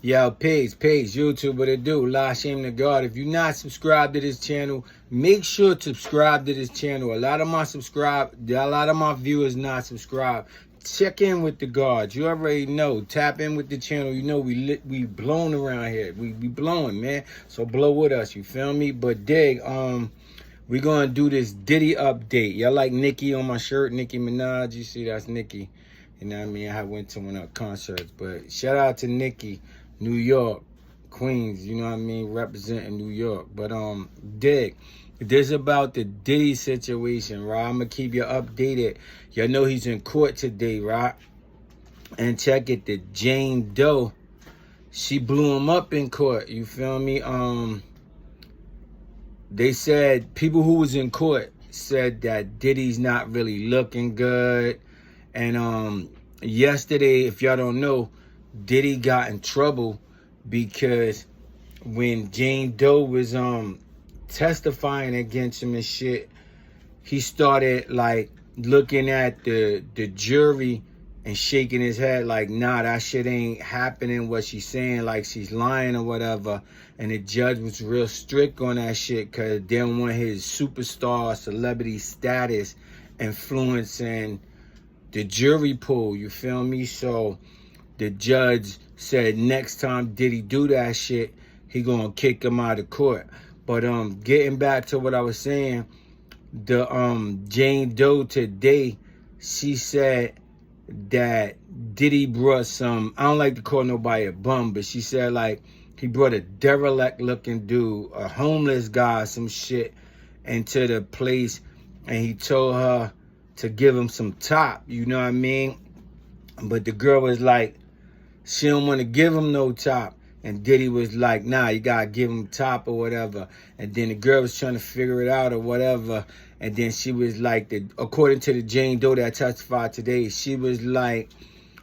Yo, peace, YouTube, what it do? La shame to God. If you're not subscribed to this channel, make sure to subscribe to this channel. A lot of my viewers not subscribed. Check in with the guards. You already know. Tap in with the channel. You know we blowing around here. We blowing, man. So blow with us. You feel me? But dig, we gonna do this Diddy update. Y'all like Nicki on my shirt? Nicki Minaj. You see that's Nicki. You know what I mean? I went to one of her concerts. But shout out to Nicki. New York, Queens, you know what I mean, representing New York. But dig, this about the Diddy situation, right? I'm gonna keep you updated. Y'all know he's in court today, right? And check it, the Jane Doe, she blew him up in court. You feel me? They said people who was in court said that Diddy's not really looking good. And yesterday, if y'all don't know, Diddy got in trouble because when Jane Doe was testifying against him and shit, he started like looking at the jury and shaking his head like, nah, that shit ain't happening, what she's saying, like she's lying or whatever. And the judge was real strict on that shit because they didn't want his superstar celebrity status influencing the jury pool, you feel me? So the judge said next time Diddy do that shit, he gonna kick him out of court. But getting back to what I was saying, the Jane Doe today, she said that Diddy brought some, I don't like to call nobody a bum, but she said like he brought a derelict looking dude, a homeless guy, some shit, into the place, and he told her to give him some top, you know what I mean? But the girl was like, she don't want to give him no top. And Diddy was like, nah, you got to give him top or whatever. And then the girl was trying to figure it out or whatever. And then she was like, according to the Jane Doe that testified today, she was like,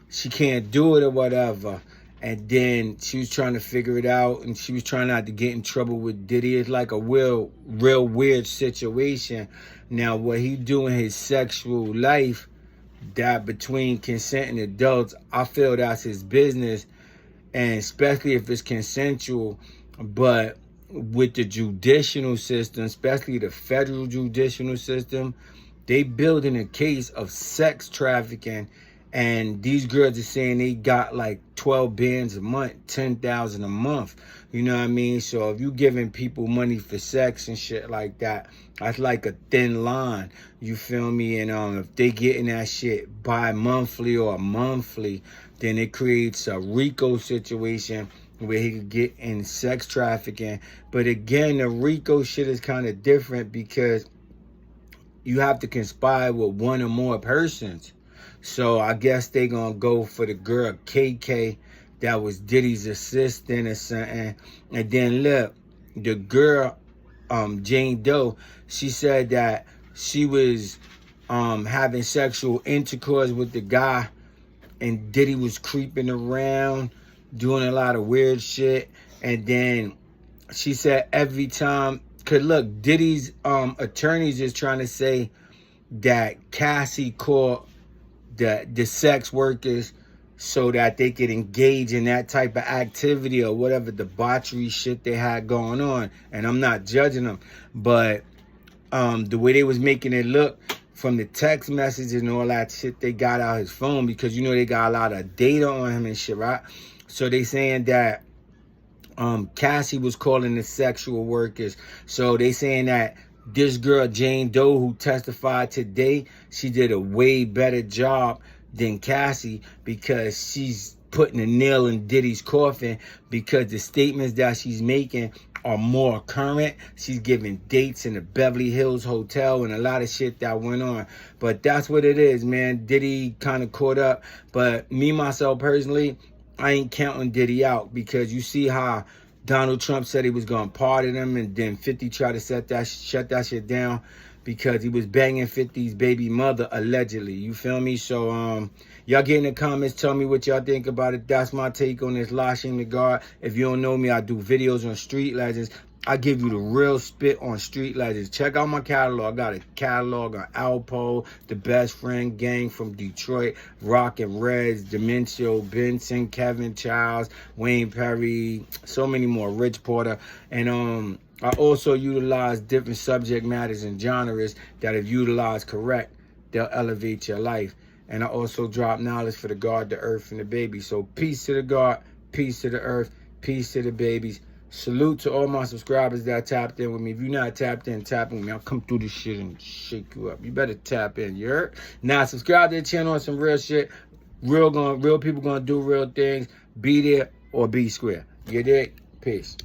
she can't do it or whatever. And then she was trying to figure it out. And she was trying not to get in trouble with Diddy. It's like a real weird situation. Now, what he do in his sexual life, that between consenting adults, I feel that's his business, and especially if it's consensual. But with the judicial system, especially the federal judicial system, they building a case of sex trafficking, and these girls are saying they got like 12 bands a month, 10,000 a month. You know what I mean? So if you giving people money for sex and shit like that, that's like a thin line. You feel me? And if they getting that shit bi-monthly or monthly, then it creates a RICO situation where he could get in sex trafficking. But again, the RICO shit is kind of different because you have to conspire with one or more persons. So I guess they gonna go for the girl KK that was Diddy's assistant or something. And then look, the girl Jane Doe, she said that she was having sexual intercourse with the guy, and Diddy was creeping around, doing a lot of weird shit. And then she said every time, cause look, Diddy's attorneys is trying to say that Cassie called the sex workers so that they could engage in that type of activity or whatever debauchery shit they had going on. And I'm not judging them, but the way they was making it look from the text messages and all that shit they got out his phone, because you know they got a lot of data on him and shit, right? So they saying that Cassie was calling the sexual workers. So they saying that this girl Jane Doe who testified today, she did a way better job than Cassie because she's putting a nail in Diddy's coffin, because the statements that she's making are more current. She's giving dates in the Beverly Hills Hotel and a lot of shit that went on. But that's what it is, man. Diddy kind of caught up. But me, myself, personally, I ain't counting Diddy out, because you see how Donald Trump said he was going to pardon him, and then 50 tried to shut that shit down because he was banging 50's baby mother, allegedly. You feel me? So, y'all get in the comments, tell me what y'all think about it. That's my take on this La Shame to God. If you don't know me, I do videos on street legends. I give you the real spit on street legends. Check out my catalog. I got a catalog on Alpo, The Best Friend Gang from Detroit, Rock and Reds, Dementia, Benson, Kevin Childs, Wayne Perry, so many more, Rich Porter. And I also utilize different subject matters and genres that if utilized correct, they'll elevate your life. And I also drop knowledge for the God, the earth, and the baby. So peace to the God, peace to the earth, peace to the babies. Salute to all my subscribers that tapped in with me. If you're not tapped in, tap in with me. I'll come through this shit and shake you up. You better tap in, you heard? Now subscribe to the channel on some real shit. Real people gonna do real things. Be there or be square. You dig? Peace.